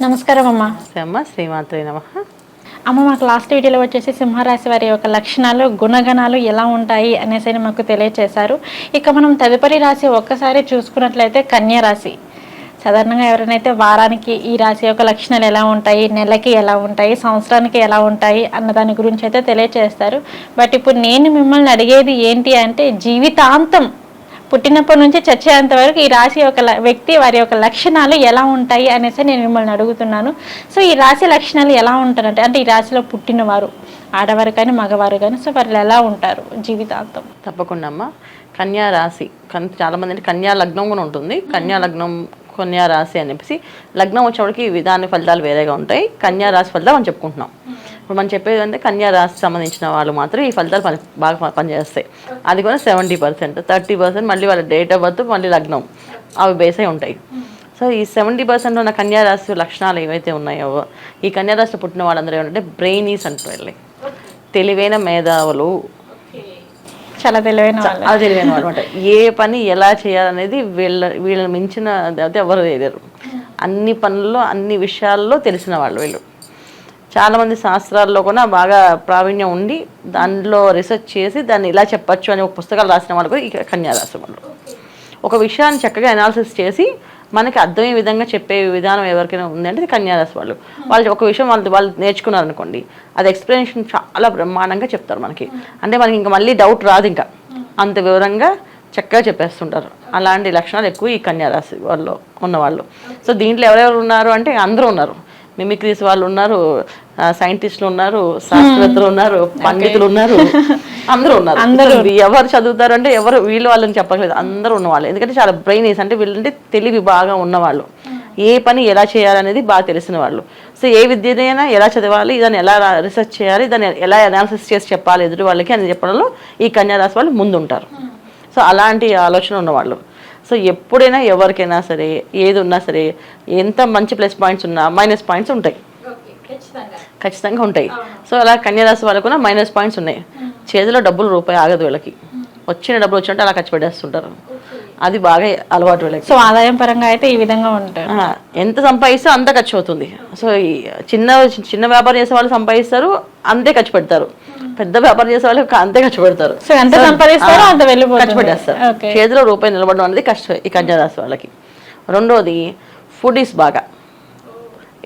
నమస్కారం అమ్మ. అమ్మ శ్రీమాత్రే నమః. అమ్మ, మాకు లాస్ట్ వీడియోలో వచ్చేసి సింహరాశి వారి యొక్క లక్షణాలు, గుణగణాలు ఎలా ఉంటాయి అనేసి మాకు తెలియచేశారు. ఇక మనం తదుపరి రాశి ఒక్కసారి చూసుకున్నట్లయితే కన్యా రాశి. సాధారణంగా ఎవరైనా వారానికి ఈ రాశి యొక్క లక్షణాలు ఎలా ఉంటాయి, నెలకి ఎలా ఉంటాయి, సంవత్సరానికి ఎలా ఉంటాయి అన్న దాని గురించి అయితే తెలియచేస్తారు. బట్ ఇప్పుడు నేను మిమ్మల్ని అడిగేది ఏంటి అంటే, జీవితాంతం పుట్టినప్పటి నుంచి చచ్చేంత వరకు ఈ రాశి యొక్క వ్యక్తి వారి యొక్క లక్షణాలు ఎలా ఉంటాయి అనేసి నేను మిమ్మల్ని అడుగుతున్నాను. సో ఈ రాశి లక్షణాలు ఎలా ఉంటారంటే, అంటే ఈ రాశిలో పుట్టినవారు ఆడవారు కానీ మగవారు కానీ, సో వారు ఎలా ఉంటారు జీవితాంతం? తప్పకుండా అమ్మ. కన్యా రాశి చాలామంది అంటే కన్యా లగ్నం కూడా ఉంటుంది. కన్యా లగ్నం, కన్యా రాశి అని చెప్పేసి లగ్నం వచ్చేవాడికి విధాన ఫలితాలు వేరేగా ఉంటాయి. కన్యా రాశి ఫలితాలు మనం చెప్పుకుంటున్నాం. ఇప్పుడు మనం చెప్పేది అంటే కన్యా రాశి సంబంధించిన వాళ్ళు మాత్రం ఈ ఫలితాలు బాగా పనిచేస్తాయి. అది కూడా 70%, 30% మళ్ళీ వాళ్ళ డేట్ ఆఫ్ బర్త్, మళ్ళీ లగ్నం, అవి బేస్ అయి ఉంటాయి. సో ఈ 70% ఉన్న కన్యా రాశి లక్షణాలు ఏవైతే ఉన్నాయో, ఈ కన్యా రాశిలో పుట్టిన వాళ్ళందరూ ఏమంటే బ్రెయినీస్ అంటారు. తెలివైన మేధావులు, చాలా తెలివైన వాళ్ళు అనమాట. ఏ పని ఎలా చేయాలనేది వీళ్ళని మించిన ఎవరు చేయలేరు. అన్ని పనుల్లో, అన్ని విషయాల్లో తెలిసిన వాళ్ళు వీళ్ళు. చాలామంది శాస్త్రాల్లో కూడా బాగా ప్రావీణ్యం ఉండి దానిలో రీసెర్చ్ చేసి దాన్ని ఇలా చెప్పచ్చు అని ఒక పుస్తకాలు రాసిన వాళ్ళు కూడా ఈ కన్యా రాశి వాళ్ళు. ఒక విషయాన్ని చక్కగా అనాలిసిస్ చేసి మనకి అర్థమయ్యే విధంగా చెప్పే విధానం ఎవరికైనా ఉందంటే కన్యా రాశి వాళ్ళు. ఒక విషయం వాళ్ళు నేర్చుకున్నారు అనుకోండి, అది ఎక్స్ప్లెనేషన్ చాలా బ్రహ్మాండంగా చెప్తారు మనకి. అంటే మనకి ఇంకా మళ్ళీ డౌట్ రాదు, ఇంకా అంత వివరంగా చక్కగా చెప్పేస్తుంటారు. అలాంటి లక్షణాలు ఎక్కువ ఈ కన్యా రాశి వాళ్ళు ఉన్నవాళ్ళు. సో దీంట్లో ఎవరెవరు ఉన్నారు అంటే అందరూ ఉన్నారు. మిమిక్రీస్ వాళ్ళు ఉన్నారు, సైంటిస్టులు ఉన్నారు, శాస్త్రవేత్తలు ఉన్నారు, పండితులు ఉన్నారు, అందరూ ఉన్నారు. ఎవరు చదువుతారు అంటే ఎవరు వీళ్ళు వాళ్ళని చెప్పట్లేదు, అందరూ ఉన్నవాళ్ళు. ఎందుకంటే చాలా బ్రెయినీస్ అంటే వీళ్ళంటే తెలివి బాగా ఉన్నవాళ్ళు. ఏ పని ఎలా చేయాలనేది బాగా తెలిసిన వాళ్ళు. సో ఏ విద్యనైనా ఎలా చదవాలి, దాన్ని ఎలా రీసెర్చ్ చేయాలి, దాన్ని ఎలా అనాలిసిస్ చేసి చెప్పాలి ఎదుటి వాళ్ళకి అని చెప్పడంలో ఈ కన్యా రాశి వాళ్ళు ముందుంటారు. సో అలాంటి ఆలోచన ఉన్నవాళ్ళు. సో ఎప్పుడైనా ఎవరికైనా సరే, ఏది ఉన్నా సరే, ఎంత మంచి ప్లస్ పాయింట్స్ ఉన్నా మైనస్ పాయింట్స్ ఉంటాయి, ఖచ్చితంగా ఉంటాయి. సో అలా కన్యా రాశి వాళ్ళకు కూడా మైనస్ పాయింట్స్ ఉన్నాయి. చేతిలో డబ్బులు రూపాయి ఆగదు వీళ్ళకి. వచ్చిన డబ్బులు వచ్చినట్టు అలా ఖర్చు పెట్టేస్తుంటారు. అది బాగా అలవాటు వీళ్ళకి. సో ఆదాయం పరంగా అయితే ఈ విధంగా ఉంటారు. ఎంత సంపాదిస్తే అంత ఖర్చు అవుతుంది. సో చిన్న చిన్న వ్యాపారం చేసే వాళ్ళు సంపాదిస్తారు, అంతే ఖర్చు పెడతారు. పెద్ద వ్యాపారం చేసే వాళ్ళు అంతే ఖర్చు పెడతారు. సో ఎంత సంపాదిస్తారో అంత ఖర్చు పెట్టేస్తారు. చేతిలో రూపాయి నిలబడడం అనేది కష్టం ఈ కన్యా రాశి వాళ్ళకి. రెండోది ఫుడీస్, బాగా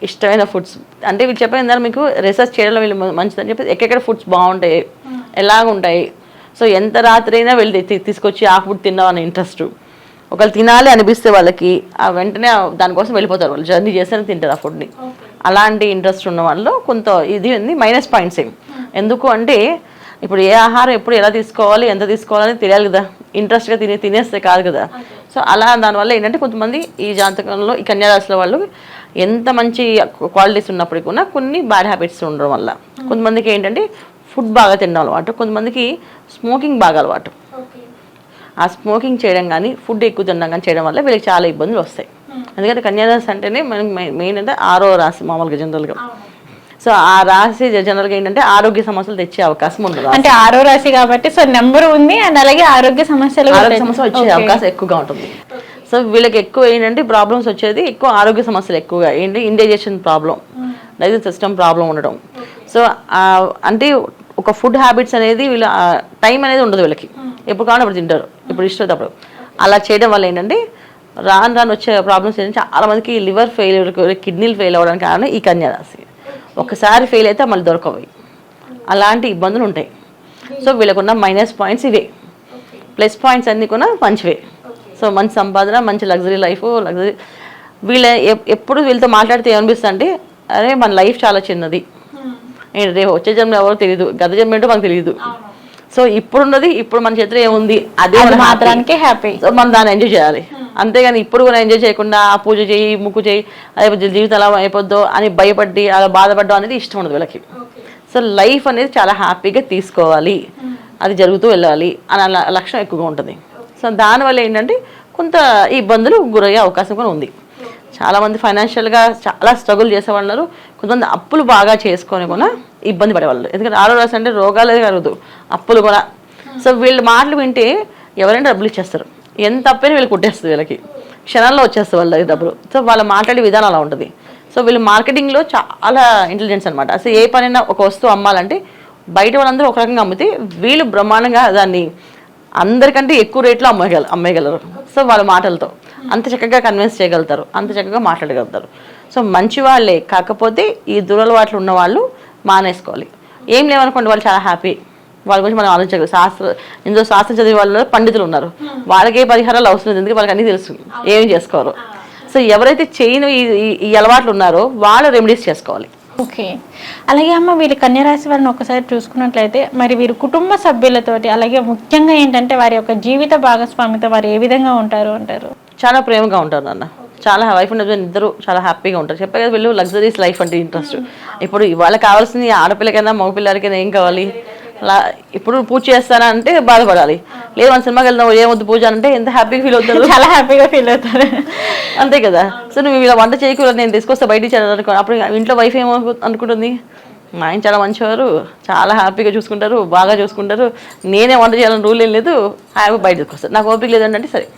ఇష్టమైన ఫుడ్స్. అంటే వీళ్ళు చెప్పిన మీకు రీసెర్చ్ చేయడం వీళ్ళు మంచిదని చెప్పి ఎక్కడెక్కడ ఫుడ్స్ బాగుంటాయి, ఎలాగుంటాయి. సో ఎంత రాత్రి అయినా వెళ్ళి తీసుకొచ్చి ఆ ఫుడ్ తిన్నాం అనే ఇంట్రెస్ట్. ఒకళ్ళు తినాలి అనిపిస్తే వాళ్ళకి వెంటనే దానికోసం వెళ్ళిపోతారు, వాళ్ళు జర్నీ చేస్తేనే తింటారు ఆ ఫుడ్ని. అలాంటి ఇంట్రెస్ట్ ఉన్న వాళ్ళు కొంత ఇది ఉంది. మైనస్ పాయింట్స్ ఎందుకు అంటే, ఇప్పుడు ఏ ఆహారం ఎప్పుడు ఎలా తీసుకోవాలి, ఎంత తీసుకోవాలని తెలియాలి కదా. ఇంట్రెస్ట్గా తినేస్తే కాదు కదా. సో అలా దానివల్ల ఏంటంటే కొంతమంది ఈ జాతకంలో ఈ కన్యా రాశిలో వాళ్ళు ఎంత మంచి క్వాలిటీస్ ఉన్నప్పటికీ కూడా కొన్ని బ్యాడ్ హ్యాబిట్స్ ఉండడం వల్ల కొంతమందికి ఏంటంటే ఫుడ్ బాగా తినడం అలవాటు, కొంతమందికి స్మోకింగ్ బాగా అలవాటు. ఆ స్మోకింగ్ చేయడం కానీ, ఫుడ్ ఎక్కువ తినడం కానీ చేయడం వల్ల వీళ్ళకి చాలా ఇబ్బందులు వస్తాయి. ఎందుకంటే కన్యా రాశి అంటేనే మనకి మెయిన్ అంటే 6వ రాశి మామూలుగా జనరల్గా. సో ఆ రాశి జనరల్గా ఏంటంటే ఆరోగ్య సమస్యలు తెచ్చే అవకాశం ఉండదు. అంటే 6వ రాశి కాబట్టి సో నెంబర్ ఉంది, అండ్ అలాగే ఆరోగ్య సమస్యలు వచ్చే అవకాశం ఎక్కువగా ఉంటుంది. సో వీళ్ళకి ఎక్కువ ఏంటంటే ప్రాబ్లమ్స్ వచ్చేది ఎక్కువ ఆరోగ్య సమస్యలు ఎక్కువగా ఏంటి, indigestion problem, digestion system problem ఉండడం. సో అంటే ఒక ఫుడ్ హ్యాబిట్స్ అనేది వీళ్ళ టైం అనేది ఉండదు వీళ్ళకి. ఎప్పుడు కావాలి అప్పుడు తింటారు, ఇప్పుడు ఇష్టపడప్పుడు. అలా చేయడం వల్ల ఏంటంటే రాను వచ్చే ప్రాబ్లమ్స్ ఏంటంటే చాలా మందికి లివర్ ఫెయిల్యూర్, కిడ్నీలు ఫెయిల్ అవ్వడానికి కారణం ఈ కన్యా రాశి. ఒకసారి ఫెయిల్ అయితే మళ్ళీ దొరకవు, అలాంటి ఇబ్బందులు ఉంటాయి. సో వీళ్ళకున్న మైనస్ పాయింట్స్ ఇవే. ప్లస్ పాయింట్స్ అన్నీ కూడా మంచివే. సో మంచి సంపాదన, మంచి లగ్జరీ లైఫ్. వీళ్ళ ఎప్పుడు వీళ్ళతో మాట్లాడితే ఏమనిపిస్తుంది అంటే, అరే మన లైఫ్ చాలా చిన్నది, రేపు వచ్చే జన్మ ఎవరో తెలియదు, గత జన్మ ఏంటో మనకు తెలియదు. సో ఇప్పుడున్నది ఇప్పుడు మన చేతిలో ఏముంది అదే మాత్రానికి హ్యాపీ. సో మనం దాన్ని ఎంజాయ్ చేయాలి. అంతేగాని ఇప్పుడు కూడా ఎంజాయ్ చేయకుండా ఆ పూజ చేయి, ముక్కు చేయి, అదే జీవితం ఎలా అయిపోద్దో అని భయపడి అలా బాధపడడం అనేది ఇష్టం ఉండదు వీళ్ళకి. సో లైఫ్ అనేది చాలా హ్యాపీగా తీసుకోవాలి, అది జరుగుతూ వెళ్ళాలి అనే లక్ష్యం ఎక్కువగా ఉంటుంది. సో దానివల్ల ఏంటంటే కొంత ఇబ్బందులు గురయ్యే అవకాశం కూడా ఉంది. చాలామంది ఫైనాన్షియల్గా చాలా స్ట్రగుల్ చేసేవాళ్ళు, కొంతమంది అప్పులు బాగా చేసుకొని కూడా ఇబ్బంది పడేవాళ్ళు. ఎందుకంటే 6వ రాశి అంటే రోగాలే కలగదు, అప్పులు కూడా. సో వీళ్ళ మాటలు వింటే ఎవరైనా డబ్బులు ఇచ్చేస్తారు, ఎంత తప్పైనా వీళ్ళు కొట్టేస్తుంది, వీళ్ళకి క్షణాల్లో వచ్చేస్తుంది వాళ్ళకి డబ్బులు. సో వాళ్ళ మాట్లాడే విధానం అలా ఉంటుంది. సో వీళ్ళు మార్కెటింగ్లో చాలా ఇంటెలిజెన్స్ అనమాట. అసలు ఏ పనైనా ఒక వస్తువు అమ్మాలంటే బయట వాళ్ళందరూ ఒక రకంగా అమ్మితే వీళ్ళు బ్రహ్మాండంగా దాన్ని అందరికంటే ఎక్కువ రేట్లో అమ్మేయగలరు. సో వాళ్ళ మాటలతో అంత చక్కగా కన్విన్స్ చేయగలుగుతారు, అంత చక్కగా మాట్లాడగలుగుతారు. సో మంచి వాళ్ళే, కాకపోతే ఈ దురలవాట్లు ఉన్న వాళ్ళు మానేసుకోవాలి. ఏం లేవనుకోండి, వాళ్ళు చాలా హ్యాపీ, వాళ్ళ గురించి మనం ఆలోచించగలం. ఇందులో శాస్త్రం చదివే వాళ్ళు పండితులు ఉన్నారు, వాళ్ళకే పరిహారాలు అవసరం లేదు, ఎందుకంటే వాళ్ళకి అన్నీ తెలుసు ఏం చేసుకోరు. సో ఎవరైతే చేయని ఈ అలవాట్లు ఉన్నారో వాళ్ళు రెమెడీస్ చేసుకోవాలి. ఓకే, అలాగే అమ్మ వీరి కన్యరాశి వారిని ఒకసారి చూసుకున్నట్లయితే మరి వీరు కుటుంబ సభ్యులతోటి, అలాగే ముఖ్యంగా ఏంటంటే వారి యొక్క జీవిత భాగస్వామితో వారు ఏ విధంగా ఉంటారు అంటారు? చాలా ప్రేమగా ఉంటారు నాన్న. చాలా వైఫ్ అండ్ హస్బెండ్ ఇద్దరు చాలా హ్యాపీగా ఉంటారు. చెప్పే కదా వీళ్ళు లగ్జరీస్ లైఫ్ అంటే ఇంట్రెస్ట్. ఇప్పుడు ఇవాళ కావాల్సింది ఆడపిల్లకైనా మగపిల్లలకైనా ఏం కావాలి? అలా ఇప్పుడు పూజ చేస్తానా అంటే బాధపడాలి, లేదు మన సినిమాకి వెళ్దాం ఏమొద్దు పూజ అంటే ఎంత హ్యాపీగా ఫీల్ అవుతారు, చాలా హ్యాపీగా ఫీల్ అవుతారు. అంతే కదా. సో నువ్వు ఇలా వంట చేయకూడదు, నేను తీసుకొస్తే బయటికి చేయాలనుకో, అప్పుడు ఇంట్లో వైఫ్ ఏమో అనుకుంటుంది, మా ఆయన చాలా మంచివారు, చాలా హ్యాపీగా చూసుకుంటారు, బాగా చూసుకుంటారు, నేనే వంట చేయాలని రూల్ ఏం లేదు, హ్యాపీ బయట తీసుకొస్తారు, నాకు ఓపిక లేదంటే సరే.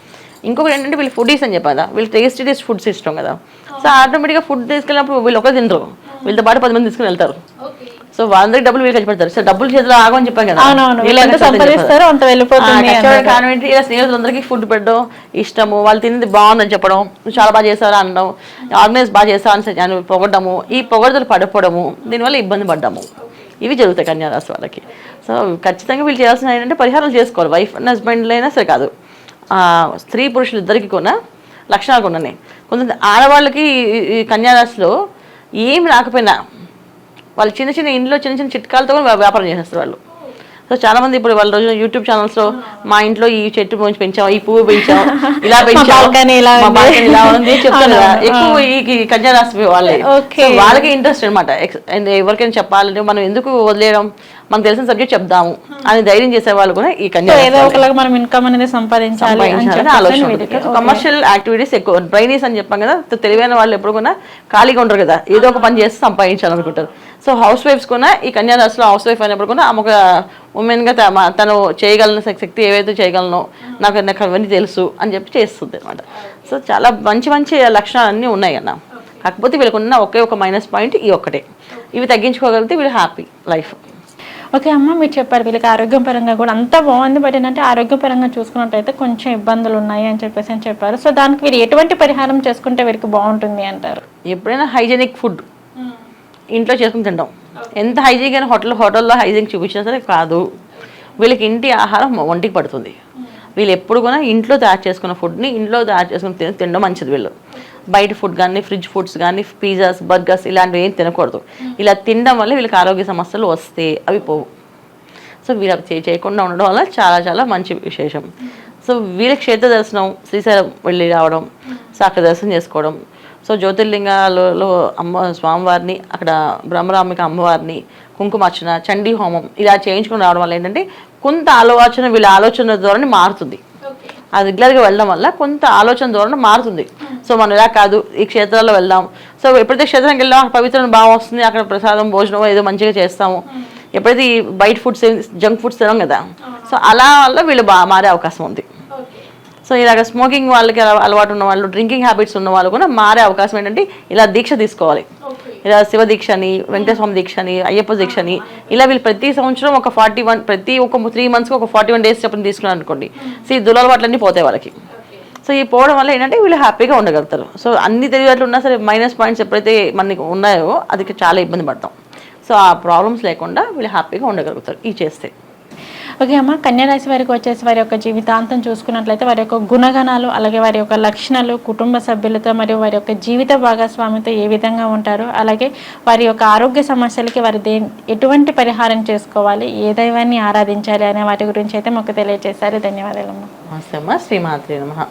ఇంకొకటి ఏంటంటే వీళ్ళు ఫుడీస్ అని చెప్పాలి, వీళ్ళు టేస్టీ ఫుడ్స్ ఇష్టం కదా. సో ఆటోమేటిక్గా ఫుడ్ తీసుకెళ్ళినప్పుడు వీళ్ళు ఒకరు తినరు, వీళ్ళతో పాటు 10 మంది తీసుకుని వెళ్తారు. సో వాళ్ళందరికి డబ్బులు వీళ్ళు ఖర్చు పెడతారు. సో డబ్బులు చేతిలో ఆగమని చెప్పాను కదా, ఇలా స్నేహితులందరికీ ఫుడ్ పెట్టడం ఇష్టము, వాళ్ళు తినేది బాగుందని చెప్పడం, చాలా బాగా చేస్తారా అనడం, ఆర్గనైజ్ బాగా చేస్తారా అని పొగడము, ఈ పొగడతలు పడిపోవడము, దీనివల్ల ఇబ్బంది పడ్డాము, ఇవి జరుగుతాయి కన్యారాశి వాళ్ళకి. సో ఖచ్చితంగా వీళ్ళు చేయాల్సిన ఏంటంటే పరిహారాలు చేసుకోవాలి. వైఫ్ అండ్ హస్బెండ్లు అయినా సరే కాదు, స్త్రీ పురుషులు ఇద్దరికి కూడా లక్షణాలు ఉన్నాయి. కొంత ఆడవాళ్ళకి ఈ కన్యారాశిలో ఏం రాకపోయినా వాళ్ళు చిన్న చిన్న ఇంట్లో చిన్న చిన్న చిట్కాలతో కూడా వ్యాపారం చేసేస్తారు వాళ్ళు. సో చాలా మంది ఇప్పుడు వాళ్ళ రోజు యూట్యూబ్ ఛానల్స్ లో మా ఇంట్లో ఈ చెట్టు గురించి పెంచాం, ఈ పువ్వు పెంచాం, ఇలా పెంచాం, ఇలా ఉంది చెప్తారు కదా. ఎక్కువ ఈ కన్యారాశి వాళ్ళే, వాళ్ళకి ఇంట్రెస్ట్ అనమాట. ఎవరికైనా చెప్పాలంటే మనం ఎందుకు వదిలేయడం, మనకు తెలిసిన సబ్జెక్ట్ చెప్దాము అని ధైర్యం చేసే వాళ్ళు కూడా ఈ కమర్షియల్ యాక్టివిటీస్ ఎక్కువ. బ్రైనీస్ అని చెప్పాం కదా, తెలివైన వాళ్ళు ఎప్పుడు కూడా ఖాళీగా ఉంటారు కదా, ఏదో ఒక పని చేసి సంపాదించాలనుకుంటారు. సో హౌస్ వైఫ్స్ కూడా ఈ కన్యారాశిలో హౌస్ వైఫ్ అయినప్పుడు కూడా ఆమె ఒక ఉమెన్గా తను చేయగలిగిన శక్తి ఏవైతే చేయగలనో నాకు అవన్నీ తెలుసు అని చెప్పి చేస్తుంది అనమాట. సో చాలా మంచి మంచి లక్షణాలు అన్నీ ఉన్నాయి అన్న. కాకపోతే వీళ్ళకు ఉన్న ఒకే ఒక మైనస్ పాయింట్ ఈ ఒక్కటే. ఇవి తగ్గించుకోగలిగితే వీళ్ళు హ్యాపీ లైఫ్. ఓకే అమ్మ, మీరు చెప్పారు వీళ్ళకి ఆరోగ్యం పరంగా కూడా అంతా బాగుంది, బట్ ఏంటంటే ఆరోగ్యపరంగా చూసుకున్నట్టయితే కొంచెం ఇబ్బందులు ఉన్నాయి అని చెప్పారు. సో దానికి వీరు ఎటువంటి పరిహారం చేసుకుంటే వీరికి బాగుంటుంది అంటారు? ఎప్పుడైనా హైజీనిక్ ఫుడ్ ఇంట్లో చేసుకుని తింటాం. ఎంత హైజీనిక్ అయినా హోటల్లో హైజీనిక్ చూపించినా సరే కాదు, వీళ్ళకి ఇంటి ఆహారం ఒంటికి పడుతుంది. వీళ్ళు ఎప్పుడు కూడా ఇంట్లో తయారు చేసుకున్న ఫుడ్ని ఇంట్లో తయారు చేసుకుని తినడం మంచిది. వీళ్ళు బయట ఫుడ్ కానీ ఫ్రిడ్జ్ ఫుడ్స్ కానీ పిజ్జాస్ బర్గర్స్ ఇలాంటివి ఏం తినకూడదు. ఇలా తినడం వల్ల వీళ్ళకి ఆరోగ్య సమస్యలు వస్తే అవి పోవు. సో వీళ్ళకి చేయకుండా ఉండడం వల్ల చాలా చాలా మంచి విశేషం. సో వీళ్ళకి క్షేత్ర దర్శనం, శ్రీశైలం వెళ్ళి రావడం, సో అక్కడ దర్శనం చేసుకోవడం, సో జ్యోతిర్లింగాలలో స్వామివారిని, అక్కడ బ్రహ్మరాంబిక అమ్మవారిని, కుంకుమార్చన, చండీ హోమం ఇలా చేయించుకుని రావడం వల్ల ఏంటంటే కొంత వీళ్ళ ఆలోచన ధోరణి మారుతుంది. ఆ రెగ్యులర్గా వెళ్ళడం వల్ల కొంత ఆలోచన ధోరణి మారుతుంది. సో మనం ఇలా కాదు, ఈ క్షేత్రాల్లో వెళ్దాం. సో ఎప్పుడైతే క్షేత్రానికి వెళ్దాం అక్కడ పవిత్రం బాగా వస్తుంది, అక్కడ ప్రసాదం భోజనం ఏదో మంచిగా చేస్తాము. ఎప్పుడైతే ఈ బయట ఫుడ్స్ జంక్ ఫుడ్స్ తినాం కదా, సో అలా వల్ల వీళ్ళు మారే అవకాశం ఉంది. సో ఇలాగ స్మోకింగ్ వాళ్ళకి అలవాటు ఉన్న వాళ్ళు, డ్రింకింగ్ హ్యాబిట్స్ ఉన్న వాళ్ళు కూడా మారే అవకాశం ఏంటంటే ఇలా దీక్ష తీసుకోవాలి. ఇలా శివ దీక్ష అని, వెంకటేశ్వర దీక్ష అని, అయ్యప్ప దీక్ష అని, ఇలా వీళ్ళు ప్రతి సంవత్సరం ఒక 3 monthsకి ఒక 41 days చెప్పని తీసుకున్నారు అనుకోండి. సో ఈ దురలవాట్లన్నీ పోతాయి వాళ్ళకి. సో ఈ పోవడం వల్ల ఏంటంటే వీళ్ళు హ్యాపీగా ఉండగలుగుతారు. సో అన్ని తెలివితేటలు ఉన్నా సరే మైనస్ పాయింట్స్ ఎప్పుడైతే మనకి ఉన్నాయో అది చాలా ఇబ్బంది పడతాం. సో ఆ ప్రాబ్లమ్స్ లేకుండా వీళ్ళు హ్యాపీగా ఉండగలుగుతారు ఈ చేస్తే. ఓకే అమ్మ, కన్యారాశి వారికి వచ్చేసి వారి యొక్క జీవితాంతం చూసుకున్నట్లయితే వారి యొక్క గుణగణాలు, అలాగే వారి యొక్క లక్షణాలు, కుటుంబ సభ్యులతో మరియు వారి యొక్క జీవిత భాగస్వామితో ఏ విధంగా ఉంటారు, అలాగే వారి యొక్క ఆరోగ్య సమస్యలకి వారి ఎటువంటి పరిహారం చేసుకోవాలి, ఏ దైవాన్ని ఆరాధించాలి అనే వాటి గురించి అయితే మాకు తెలియజేశారు. ధన్యవాదాలమ్మా. నమస్తే అమ్మ. శ్రీమాత్రే నమః.